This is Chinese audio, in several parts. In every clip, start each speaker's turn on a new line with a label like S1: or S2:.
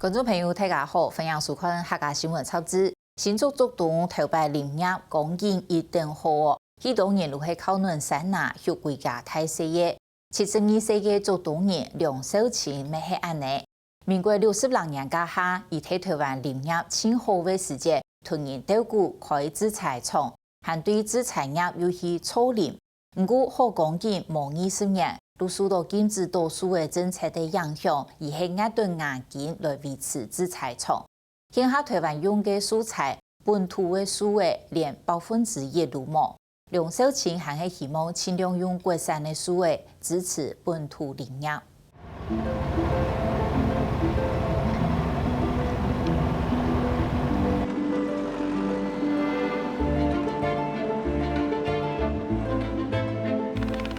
S1: 观众朋友，大家好，欢迎收看客家新闻超知。新竹竹东头摆林业供应一定好，许多年都系靠农山拿学归家太事业。72岁嘅竹东人梁秀琴咪系安尼。民国60年家下，以喺台湾林业清好嘅时节，突然稻谷开制裁厂，还对制裁业有去操练。不过好讲见无20年。 都受到禁止多数的政策的影响，而係壓對硬件來維持制裁廠。現下台灣用嘅素材，本土嘅數額連1%都冇。梁秀琴還係希望盡量用國產嘅數額支持本土林業。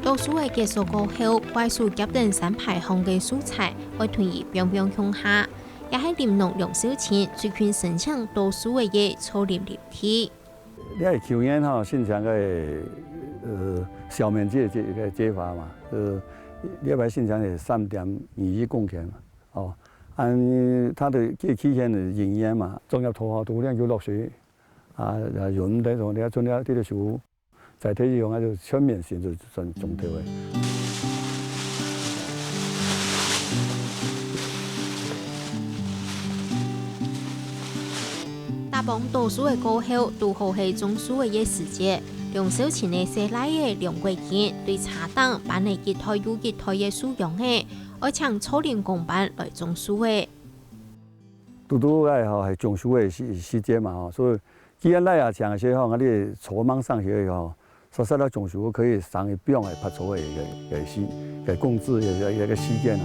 S2: 多數嘅結束過後，快速急登山排行嘅素材會推移變向下，也係林農梁秀琴最近申請多數嘅嘢草林立體。
S3: 你係球員哈，現場嘅小面積嘅解法嘛，你要現場係3.21公頃嘛，哦，按它的期限的營業嘛，種入土下度咧要落水，潤地同你一種啲啲樹。 在體用就全面性就種頭嘅。
S2: 大幫多數嘅過後，都好係種樹嘅嘢時節。梁秀琴嘅寫來嘅梁國堅對茶檔辦嚟結台有結台嘅素養嘅，愛請草林公辦來種樹嘅。
S3: 都係係種樹嘅時節嘛，所以既然來啊講些吼，我哋草莽上學吼。 實際咧，種樹可以上一邊係拍草嘅工資嘅個時間啊！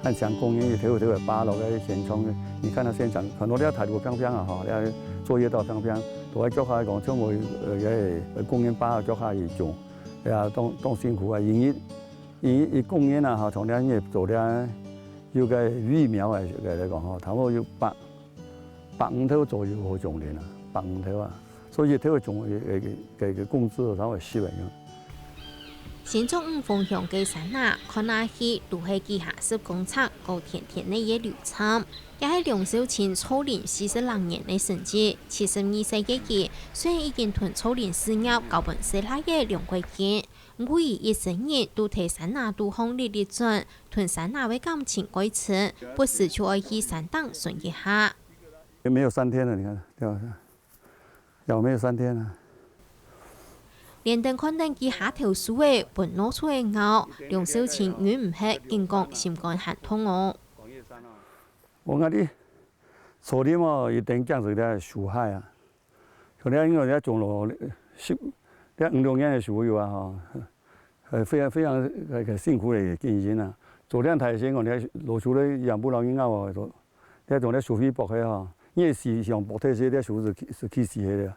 S3: 按講工業頭8樓嘅現場，你看到現場很多啲態度平平啊！嗬，作業到平平，都喺腳下講，將我工人8腳下去種，當辛苦啊！一工人啊，嚇，從兩日做咧要嘅魚苗嚟講，嗬，差唔多要150頭左右好種年啊，150頭啊，所以頭種嘅工資稍微少一樣。
S2: 新竹5豐鄉嘅山拿，看下去都係機械式工廠，高天天嘅嘢流產，也係梁秀琴草林42年嘅成績。72歲嘅佢，雖然已經同草林事業交本寫拉嘅梁國堅，不過一生日都睇山拿都向歷歷轉，同山拿嘅感情改持，不時就愛去山檔順一下。
S3: 也沒有3天了，你看，對吧？有沒有3天啊？
S2: 連登看登佢下條樹嘅本攞出嚟咬，梁秀琴遠唔係見講心肝很痛哦。
S3: 我講啲草林嘛，一定講是啲樹害啊。佢哋因為啲種落啲5、6年嘅樹有啊，係非常辛苦嘅經營啊。做啲提醒我哋落樹咧養不落去咬啊，啲種啲樹皮薄嘅嚇，因為市場薄啲些啲樹是起死嘅。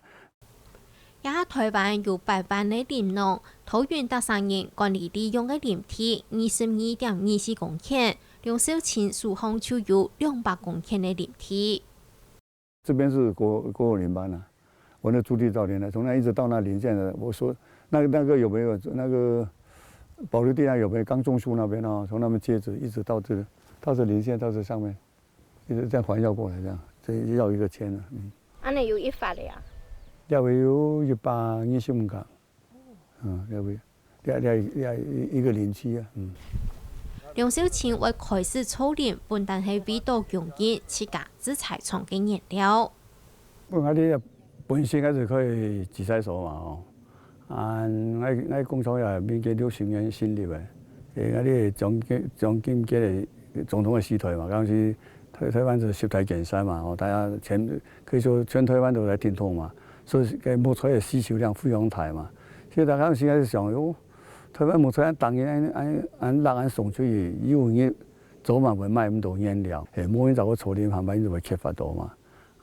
S2: 也台灣有8萬嘅林農，桃園特產人管理利用嘅林地22.24公頃，梁秀琴樹項就有200公頃嘅林地。
S3: 這邊是國林班啊，我那駐地造林的，從那一直到那林線的，我說那個有沒有那個保留地啊？有沒有剛種樹那邊啊？從那邊接着一直到這林線到這上面，一直這樣環繞過來這樣，這要一個簽啊。
S4: 安尼有一發的呀？
S3: 要會有125公，要會，一個林區啊，
S2: 梁秀琴為開始草林，本但係為到供應自家制裁廠嘅原料。
S3: 我哋本身嗰就可以自採所嘛，我工廠又免幾60年新立嘅，我哋獎金嘅總統嘅時代嘛，嗰陣時台灣就涉台競賽嘛，大家可以說全台灣都來聽通嘛。 所以嘅木材嘅需求量非常大嘛，所以大家現在就想喲，台灣木材當然按送出去，因為早晚會賣咁多原料，冇人就個草林旁邊就會缺乏到嘛，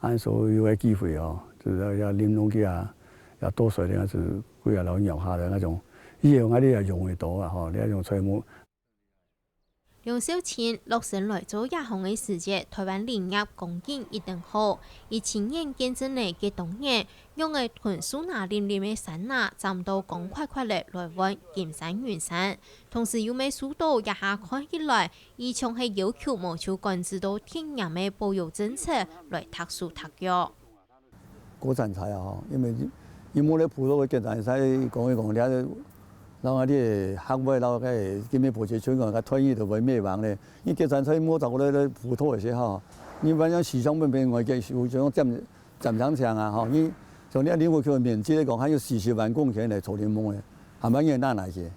S3: 按所有嘅機會哦，就是要林農機啊，要多水啲，就是幾啊老鳥下嘅那種，以後我哋又用會到啊，嗬，呢一種菜木。
S2: 梁少卿落成來做亞航嘅時節，台灣林業供應一定好。以前年見證呢嘅當年，用嘅屯樹拿林林嘅山拿，站到光快快嚟來揾金山雲山。同時有咩樹道一下看起來，以前係要求無求管制到天然嘅保育政策來特殊特約。
S3: 國產菜啊，因為冇咧葡萄嘅國產菜講一講，然後啲客戶然後嘅叫咩葡萄村個，佢推呢度為咩話咧？呢國產菜冇就咧葡萄嘅時候，你反正市場邊邊外嘅市場增長強啊，嚇！你從呢林務局面積嚟講，還有40萬公頃嚟草林夢嘅，係咪嘢難嚟嘅？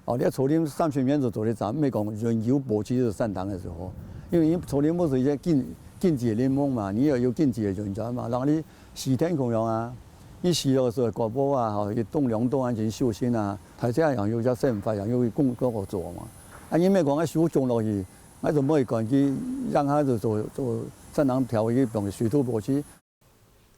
S3: 哦，你草林30年就做得早，沒講人有保持是善堂嘅時候，因為你草林夢是一些禁止林夢嘛，你要有禁止嘅人員嘛，然後你時天共用啊。你時嗰時候國保啊，吼，去動兩動安全修身啊，睇這樣有隻憲法，又要公嗰個做嘛。啊，因為講啊，樹種落去，我就唔可以趕去讓他就做正常調一種水土保持。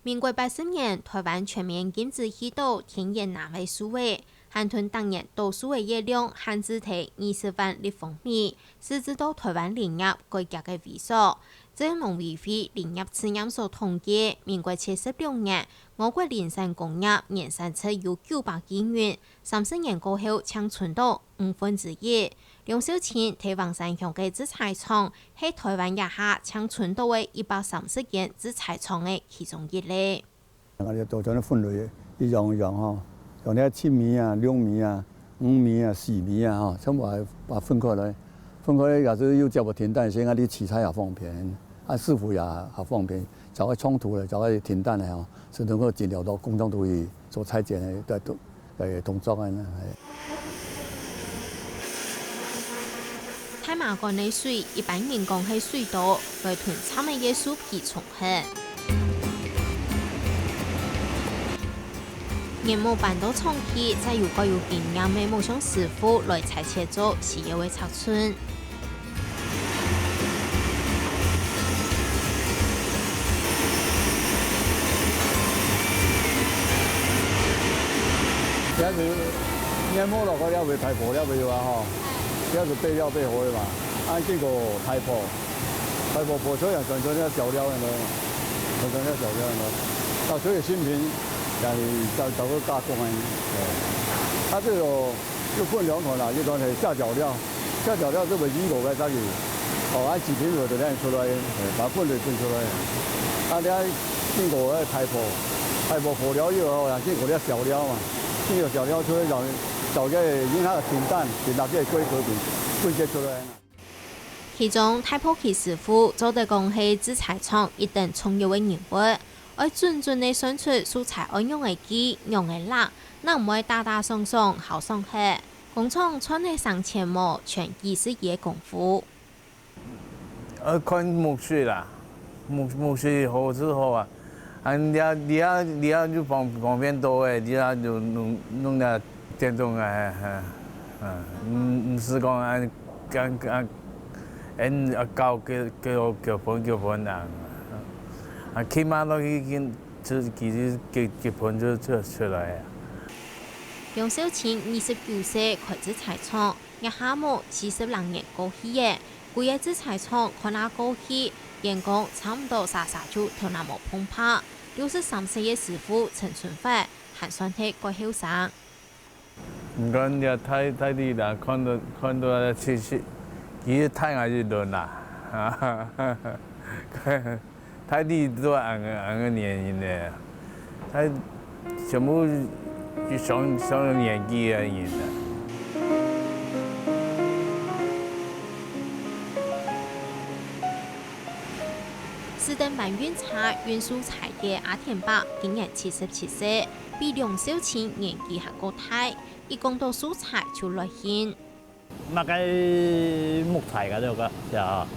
S2: 民國80年，台灣全面禁止起稻天然南為樹位，韓屯當年稻樹嘅葉量限制提20萬立方米，是指到台灣林業改革嘅為數。這農委會林業試驗所統計，民國76年，我國林產工業年產值有900億元，30年過後，僅存到1/5。梁少卿喺黃山鄉嘅製材廠，係台灣一下僅存到嘅130間製材廠嘅其中一例。
S3: 我哋做咗啲分類，一樣嗬，像啲7米啊、6米啊、5米啊、4米啊，嗬，全部係把分開來。分開也是有叫我停蛋，先嗰啲器材也方便，啊師傅也方便，找個衝突咧，找個停蛋咧，嗬，是能夠盡量到工廠度去做裁剪嘅動作啊。
S2: 太麻乾嘅水，一般人講係水稻，來囤參嘅椰樹皮蟲吃。研磨板到廠期，再由個有經驗嘅木匠師傅來裁切做細葉嘅尺寸。
S3: 而家研磨落去了會太薄了未啊？嗬，而家就備料備好嘅嘛，按這個太薄破出嚟上咗啲小料嘅咯，上咗啲小料嘅咯，到所有新品。就個加工啊！它這個又分兩款啦，一款係下腳料，下腳料就為英國嘅嗰啲，按幾品數就靚出來，把分類分出來。啊，你睇經過嘅太薄破料以後，經過啲小料嘛，經過小料出來就因它停蛋啲龜殼分解出來。
S2: 其中太破奇師傅做得講係製材廠一定重要嘅人物。我準準地選出素材按用嘅機、用嘅蠟，那唔會打打鬆鬆、好鬆氣。工廠穿喺上千模，全技術嘢功夫。
S4: 看木水啦，木水好之後啊，你就方便多誒，你就弄啲電動誒，唔是講搞盤啊。啊，起碼都已經結盤就出來啊！
S2: 梁少卿29歲開製材廠，一下冇40多年過去嘅，每個製材廠看下過去，員工差唔多啥就頭那冇碰拍。63歲嘅師傅陳春發，還算係過後生。
S4: 唔講你太啲啦，看到其實太愛就亂啦，太低都按個年齡的，他全部就上年紀嘅人啦。
S2: 四等搬運車運輸柴嘅阿田伯今年77歲，比梁少卿年紀還高大，一講到蔬菜就來興。
S5: 乜嘅木材㗎呢個，係啊，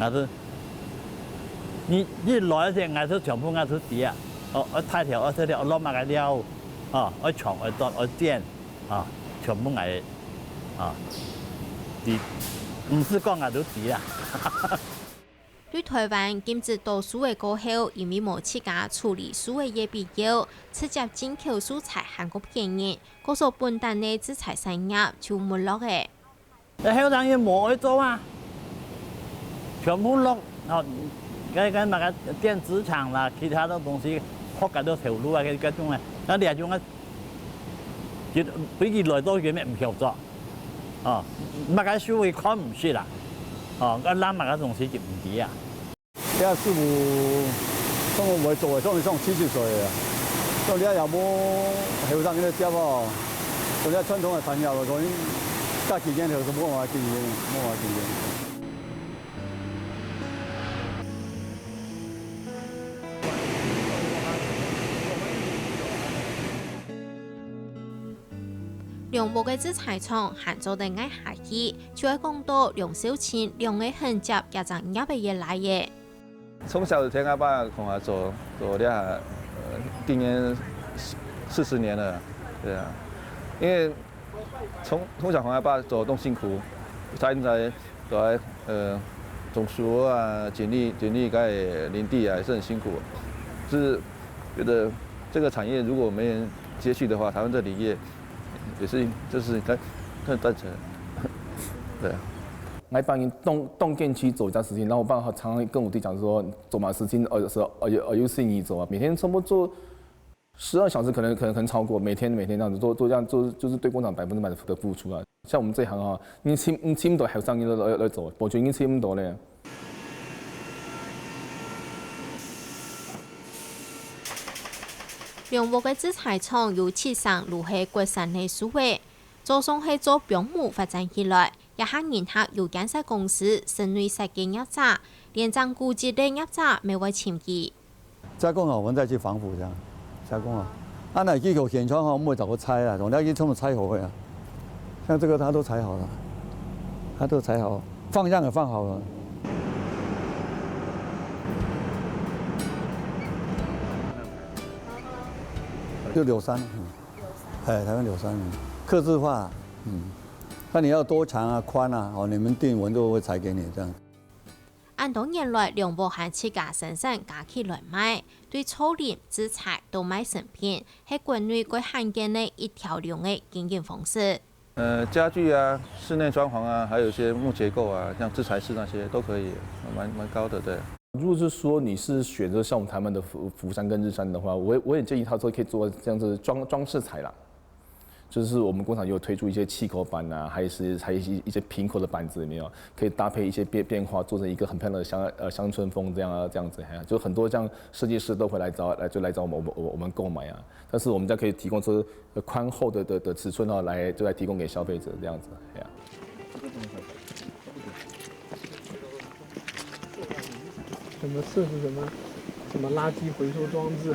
S5: 嗱都。你來一隻藝術全部藝術啲啊！我太條我攞埋個料，我床我當我墊，全部藝啲，唔是講藝術啲啊！
S2: 對台灣禁止稻樹嘅過後，因為冇自家處理樹嘅嘢必要，直接進口蔬菜還個便宜，嗰所本地嘅製材產業就沒落嘅。
S5: 香港人冇去做啊！全部落哦，嗰个电子厂啦，其他的东西覆盖到条路啊，嗰种啊，那啲种啊，就比佢来多嘅咩唔合作，哦，乜嘅社会看唔出啦，哦，嗰攬乜嘅东西就唔知啊。
S3: 你阿师傅，當我唔係做嘅，當你上70歲啊，當你又冇後生嗰啲接喎，當你傳統嘅產業嚟講，加幾年頭就冇話經驗，冇話經驗。
S2: 梁木嘅制裁廠限做定挨下去，就係講到梁小倩兩個很接一陣入嘅嘢來嘅。
S6: 從小聽阿爸同我做了，今年40年了，對啊，因為從小同阿爸做都辛苦，現在都種樹啊、剪力個林地啊，也是很辛苦。是覺得這個產業如果沒人接續的話，台灣這林業也是就是更斷層，對啊。
S7: 我幫人動建去做一件事情，然後我爸常常跟我弟講說，做嘛事情有心意做啊，每天差不多做12小時，可能超過，每天這樣子做這樣就是對工廠100%的付出啊。像我們這行啊，你簽唔到後生人來做，保證已經簽唔到咧。
S2: 梁木嘅制裁廠由設上如係國產嘅數位，做上係做標模發展起來。一下研客有建設公司省內設計業者，連將估計的業者未會簽記。
S3: 加工好，我們再去防腐，這樣加工好。按那機構現場好，我們會找個拆啊，從那已經全部拆好嘅。像這個它都裁好了，它都裁好，放樣也放好了。就柳杉，台灣柳杉，客製化，看你要多長啊、寬啊，你們定我們都會裁給你這樣。
S2: 按多年來，梁木限自家生產加起來賣，對草林、製材都賣成品，係國內最罕見的一條龍的經營方式。
S6: 家具啊、室內裝潢啊，還有一些木結構啊，像製材室那些都可以，蠻高的，對。
S7: 如果是說你是選擇像我們台灣的福山跟日山的話，我也建議他說可以做這樣子裝飾材啦。就是我們工廠有推出一些氣口板啊，還有一些平口的板子，有沒有？可以搭配一些變化，做成一個很漂亮的鄉村風這樣子，就很多這樣設計師都會來找我們購買啊。但是我們家可以提供出寬厚的尺寸啊，來提供給消費者這樣子，係啊。
S8: 怎麼設置什麼垃圾回收裝置？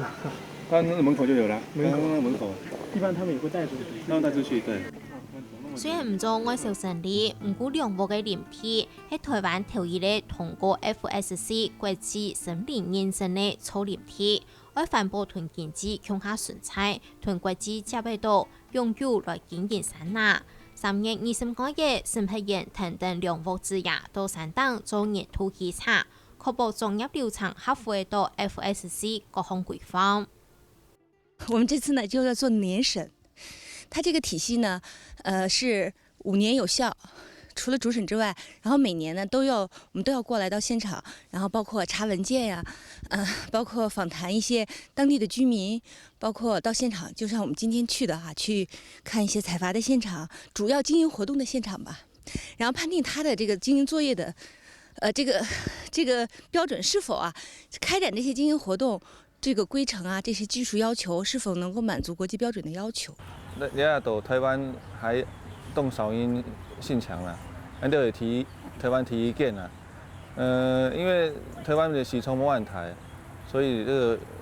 S6: 他那個門口就有了，門口。
S8: 一般他們也會帶出去。
S6: 然後帶出去，對。
S2: 雖然唔做外銷生意，唔過梁木嘅林皮喺台灣頭一個通過 FSC 國際森林認證嘅草林皮，為環保團經濟強化生態，團國際接觸到擁有來經營山拿。3月25日，審批員等等梁木之夜到山頂做熱土檢查，確保作業流程合乎到 FSC 各項規範。
S9: 我們這次呢就要做年審，它這個體系呢，是5年有效，除了主審之外，然後每年呢我們都要過來到現場，然後包括查文件呀，包括訪談一些當地的居民，包括到現場，就像我們今天去的去看一些採伐的現場，主要經營活動的現場吧，然後判定它的這個經營作業的，這個標準是否開展這些經營活動。這個規程啊，這些技術要求是否能夠滿足國際標準的要求？
S6: 你啊，到台灣還動少陰性強啦，人哋台灣提意見啦。因為台灣的洗蟲1萬台，所以這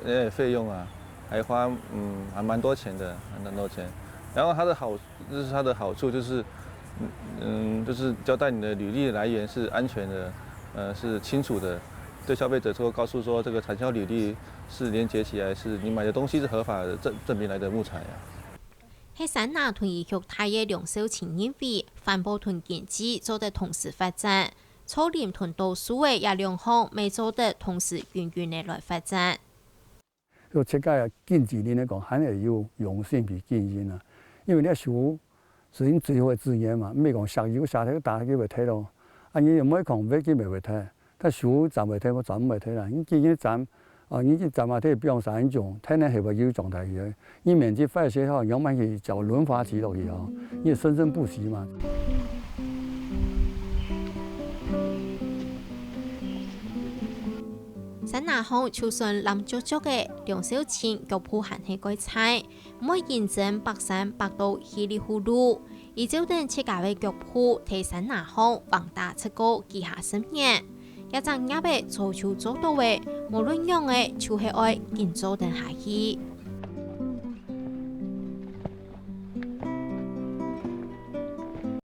S6: 個費用啊，還花還蠻多錢的，蠻多錢。然後它的好處就是就是交代你的履歷來源是安全的，是清楚的，對消費者說告訴說這個產銷履歷。是連接起來，是你買的東西是合法的證明來的木材啊。
S2: 喺山拿屯醫學大嘅梁小倩認為，環保屯經濟做得同時發展，草林屯都數嘅也兩項未做得同時遠遠地來發展。
S3: 要設計近幾年嚟講，還係要用心去經營啊，因為你樹是因最後嘅資源嘛，唔係講石油下體大嘅會睇到，啊你又唔可以講飛機未會睇。但樹站袂睇，我站唔袂睇啦。你見啲站，你去站下睇不用3種，睇你係咪要狀態嘅。你免治快些後，要麼去找輪滑機落去哦，你生生不息嘛。
S2: 山拿鄉就算林足足嘅梁小青腳蹼行起改菜，唔會認真白山白到稀里糊塗。而就等自家嘅腳蹼替山拿鄉放大出個幾下10年，一陣入嘅做出做到嘅，無論樣嘅就係愛建造定下去。